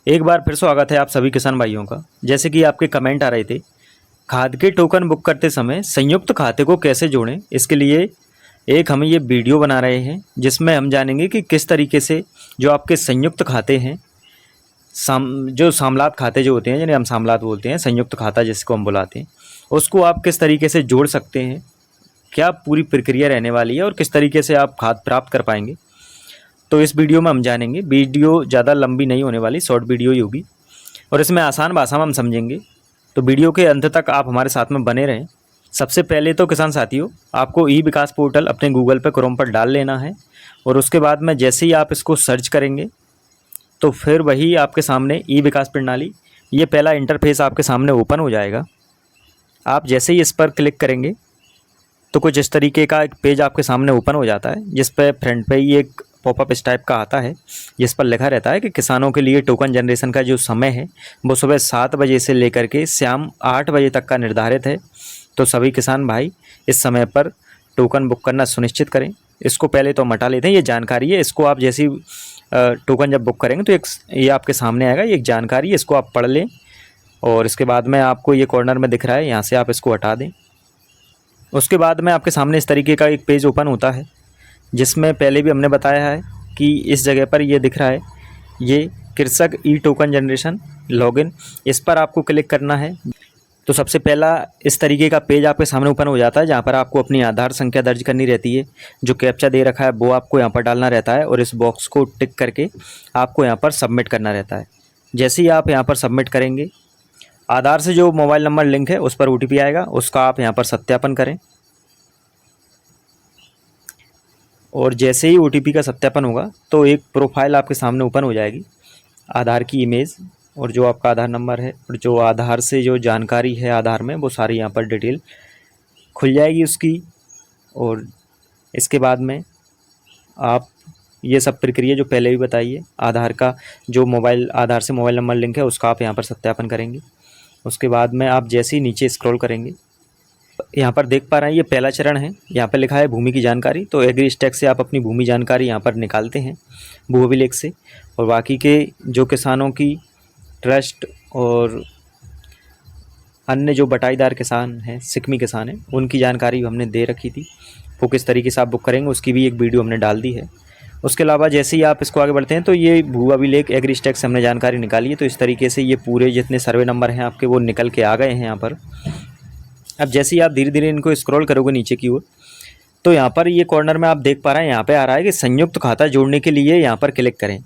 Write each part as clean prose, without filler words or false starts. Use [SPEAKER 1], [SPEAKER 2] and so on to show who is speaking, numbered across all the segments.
[SPEAKER 1] एक बार फिर स्वागत है आप सभी किसान भाइयों का। जैसे कि आपके कमेंट आ रहे थे, खाद के टोकन बुक करते समय संयुक्त खाते को कैसे जोड़ें, इसके लिए एक हम ये वीडियो बना रहे हैं जिसमें हम जानेंगे कि किस तरीके से जो आपके संयुक्त खाते हैं, जो सामलात खाते जो होते हैं, जिन्हें हम सामलात बोलते हैं, संयुक्त खाता जिसको हम बुलाते हैं, उसको आप किस तरीके से जोड़ सकते हैं, क्या पूरी प्रक्रिया रहने वाली है और किस तरीके से आप खाद प्राप्त कर पाएंगे। तो इस वीडियो में हम जानेंगे। वीडियो ज़्यादा लंबी नहीं होने वाली, शॉर्ट वीडियो ही होगी और इसमें आसान भाषा में हम समझेंगे। तो वीडियो के अंत तक आप हमारे साथ में बने रहें। सबसे पहले तो किसान साथियों, आपको ई विकास पोर्टल अपने गूगल पे क्रोम पर डाल लेना है और उसके बाद में जैसे ही आप इसको सर्च करेंगे तो फिर वही आपके सामने ई विकास प्रणाली, ये पहला इंटरफेस आपके सामने ओपन हो जाएगा। आप जैसे ही इस पर क्लिक करेंगे तो कुछ इस तरीके का एक पेज आपके सामने ओपन हो जाता है, जिस पर फ्रंट पे ही एक पॉपअप इस टाइप का आता है, जिस पर लिखा रहता है कि किसानों के लिए टोकन जनरेशन का जो समय है वो सुबह 7 बजे से लेकर के शाम 8 बजे तक का निर्धारित है। तो सभी किसान भाई इस समय पर टोकन बुक करना सुनिश्चित करें। इसको पहले तो हटा लेते हैं, ये जानकारी है। इसको आप जैसी टोकन जब बुक करेंगे तो ये आपके सामने आएगा, ये एक जानकारी है, इसको आप पढ़ लें। और इसके बाद में आपको ये कॉर्नर में दिख रहा है, यहाँ से आप इसको हटा दें। उसके बाद में आपके सामने इस तरीके का एक पेज ओपन होता है, जिसमें पहले भी हमने बताया है कि इस जगह पर ये दिख रहा है, ये कृषक ई टोकन जनरेशन लॉगिन, इस पर आपको क्लिक करना है। तो सबसे पहला इस तरीके का पेज आपके सामने ओपन हो जाता है, जहाँ पर आपको अपनी आधार संख्या दर्ज करनी रहती है। जो कैप्चा दे रखा है वो आपको यहाँ पर डालना रहता है और इस बॉक्स को टिक करके आपको यहाँ पर सबमिट करना रहता है। जैसे ही आप यहाँ पर सबमिट करेंगे, आधार से जो मोबाइल नंबर लिंक है उस पर OTP आएगा, उसका आप यहाँ पर सत्यापन करें। और जैसे ही OTP का सत्यापन होगा तो एक प्रोफाइल आपके सामने ओपन हो जाएगी, आधार की इमेज और जो आपका आधार नंबर है और जो आधार से जो जानकारी है आधार में, वो सारी यहाँ पर डिटेल खुल जाएगी उसकी। और इसके बाद में आप ये सब प्रक्रिया जो पहले भी बताई है, आधार का जो आधार से मोबाइल नंबर लिंक है उसका आप यहाँ पर सत्यापन करेंगे। उसके बाद में आप जैसे ही नीचे स्क्रॉल करेंगे, यहाँ पर देख पा रहे हैं ये पहला चरण है, यहाँ पर लिखा है भूमि की जानकारी। तो एग्री स्टैक से आप अपनी भूमि जानकारी यहाँ पर निकालते हैं, भू अभिलेख से। और बाकी के जो किसानों की ट्रस्ट और अन्य जो बटाईदार किसान हैं, सिकमी किसान हैं, उनकी जानकारी हमने दे रखी थी। वो किस तरीके से आप बुक करेंगे उसकी भी एक वीडियो हमने डाल दी है। उसके अलावा जैसे ही आप इसको आगे बढ़ते हैं तो ये भू अभिलेख एग्री स्टैक से हमने जानकारी निकाली है। तो इस तरीके से ये पूरे जितने सर्वे नंबर हैं आपके वो निकल के आ गए हैं यहाँ पर। अब जैसे ही आप धीरे धीरे इनको स्क्रॉल करोगे नीचे की ओर, तो यहाँ पर ये कॉर्नर में आप देख पा रहे हैं, यहाँ पे आ रहा है कि संयुक्त खाता जोड़ने के लिए यहाँ पर क्लिक करें।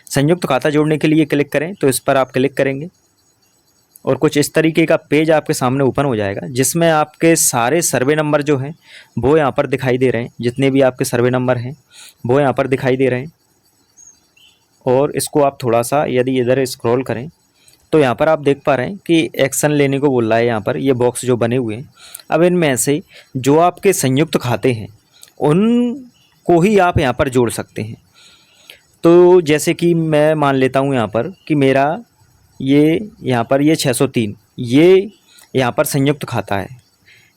[SPEAKER 1] संयुक्त खाता जोड़ने के लिए क्लिक करें, तो इस पर आप क्लिक करेंगे और कुछ इस तरीके का पेज आपके सामने ओपन हो जाएगा, जिसमें आपके सारे सर्वे नंबर जो हैं वो यहाँ पर दिखाई दे रहे हैं। जितने भी आपके सर्वे नंबर हैं वो यहाँ पर दिखाई दे रहे हैं। और इसको आप थोड़ा सा यदि इधर स्क्रॉल करें तो यहाँ पर आप देख पा रहे हैं कि एक्शन लेने को बोल रहा है, यहाँ पर ये बॉक्स जो बने हुए हैं। अब इनमें से जो आपके संयुक्त खाते हैं उनको ही आप यहाँ पर जोड़ सकते हैं। तो जैसे कि मैं मान लेता हूँ यहाँ पर कि मेरा यहाँ पर ये 603 ये यहाँ पर संयुक्त खाता है।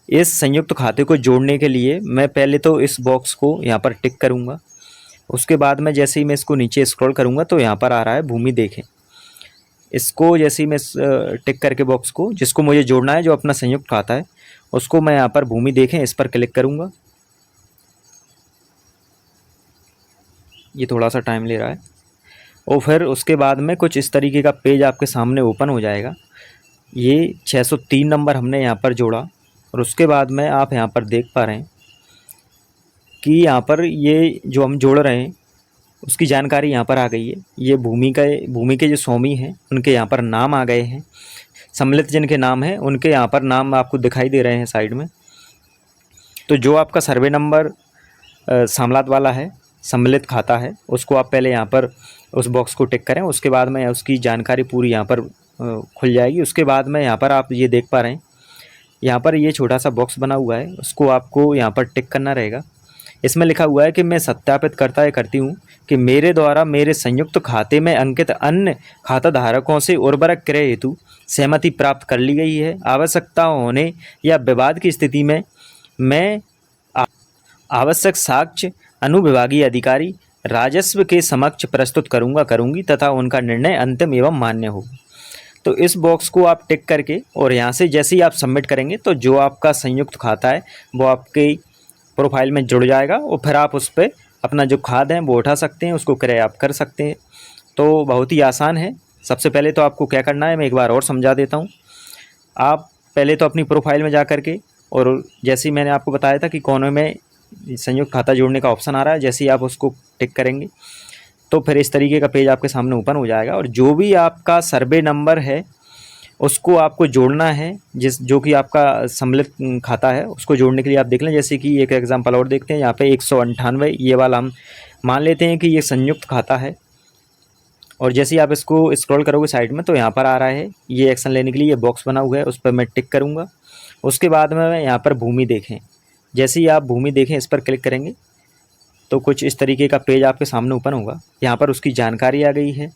[SPEAKER 1] इस संयुक्त खाते को जोड़ने के लिए मैं पहले तो इस बॉक्स को यहाँ पर टिक करूँगा। उसके बाद में जैसे ही मैं इसको नीचे स्क्रॉल करूँगा तो यहाँ पर आ रहा है भूमि देखें। इसको जैसे ही मैं टिक करके बॉक्स को, जिसको मुझे जोड़ना है जो अपना संयुक्त खाता है, उसको मैं यहाँ पर भूमि देखें इस पर क्लिक करूँगा। ये थोड़ा सा टाइम ले रहा है। और फिर उसके बाद में कुछ इस तरीके का पेज आपके सामने ओपन हो जाएगा। ये 603 नंबर हमने यहाँ पर जोड़ा और उसके बाद में आप यहाँ पर देख पा रहे हैं कि यहाँ पर ये जो हम जोड़ रहे हैं उसकी जानकारी यहाँ पर आ गई है। ये भूमि के जो स्वामी हैं उनके यहाँ पर नाम आ गए हैं। सम्मिलित जिनके नाम हैं उनके यहाँ पर नाम आपको दिखाई दे रहे हैं साइड में। तो जो आपका सर्वे नंबर सामलात वाला है, सम्मिलित खाता है, उसको आप पहले यहाँ पर उस बॉक्स को टिक करें। उसके बाद में उसकी जानकारी पूरी यहाँ पर खुल जाएगी। उसके बाद में यहाँ पर आप ये देख पा रहे हैं, यहाँ पर ये छोटा सा बॉक्स बना हुआ है, उसको आपको यहाँ पर टिक करना रहेगा। इसमें लिखा हुआ है कि मैं सत्यापित करता या करती हूँ कि मेरे द्वारा मेरे संयुक्त खाते में अंकित अन्य खाता धारकों से उर्वरक क्रय हेतु सहमति प्राप्त कर ली गई है। आवश्यकता होने या विवाद की स्थिति में मैं आवश्यक साक्ष्य अनुविभागीय अधिकारी राजस्व के समक्ष प्रस्तुत करूंगी तथा उनका निर्णय अंतिम एवं मान्य हो। तो इस बॉक्स को आप टिक करके और यहाँ से जैसे ही आप सबमिट करेंगे तो जो आपका संयुक्त खाता है वो आपके प्रोफाइल में जुड़ जाएगा और फिर आप उस पर अपना जो खाद है वो उठा सकते हैं, उसको क्रय आप कर सकते हैं। तो बहुत ही आसान है। सबसे पहले तो आपको क्या करना है मैं एक बार और समझा देता हूँ। आप पहले तो अपनी प्रोफाइल में जा कर के, और जैसे ही मैंने आपको बताया था कि कोने में संयुक्त खाता जोड़ने का ऑप्शन आ रहा है, जैसे ही आप उसको टिक करेंगे तो फिर इस तरीके का पेज आपके सामने ओपन हो जाएगा। और जो भी आपका सर्वे नंबर है उसको आपको जोड़ना है, जो कि आपका सम्मिलित खाता है उसको जोड़ने के लिए आप देख लें। जैसे कि एक एग्जांपल और देखते हैं, यहाँ पे 198 ये वाला हम मान लेते हैं कि ये संयुक्त खाता है। और जैसे ही आप इसको स्क्रॉल करोगे साइड में तो यहाँ पर आ रहा है ये एक्शन लेने के लिए, ये बॉक्स बना हुआ है, उस पर मैं टिक करूँगा। उसके बाद में यहाँ पर भूमि देखें, जैसे ही आप भूमि देखें इस पर क्लिक करेंगे तो कुछ इस तरीके का पेज आपके सामने ओपन होगा। यहाँ पर उसकी जानकारी आ गई है।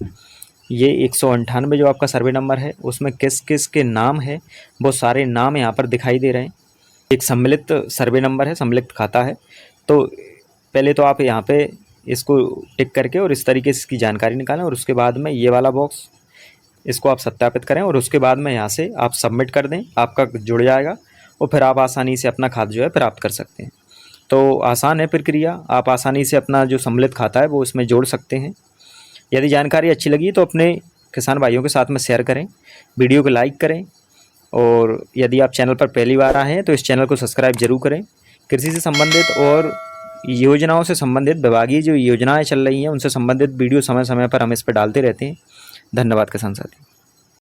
[SPEAKER 1] ये 198 जो आपका सर्वे नंबर है उसमें किस किस के नाम है वो सारे नाम यहाँ पर दिखाई दे रहे हैं। एक सम्मिलित सर्वे नंबर है, सम्मिलित खाता है। तो पहले तो आप यहाँ पे इसको टिक करके और इस तरीके से इसकी जानकारी निकालें और उसके बाद में ये वाला बॉक्स इसको आप सत्यापित करें और उसके बाद में यहाँ से आप सबमिट कर दें, आपका जुड़ जाएगा और फिर आप आसानी से अपना खाता जो है प्राप्त कर सकते हैं। तो आसान है प्रक्रिया, आप आसानी से अपना जो सम्मिलित खाता है वो इसमें जोड़ सकते हैं। यदि जानकारी अच्छी लगी तो अपने किसान भाइयों के साथ में शेयर करें, वीडियो को लाइक करें और यदि आप चैनल पर पहली बार आए हैं तो इस चैनल को सब्सक्राइब जरूर करें। कृषि से संबंधित और योजनाओं से संबंधित विभागीय जो योजनाएं चल रही हैं उनसे संबंधित वीडियो समय समय पर हम इस पर डालते रहते हैं। धन्यवाद किसान साथी।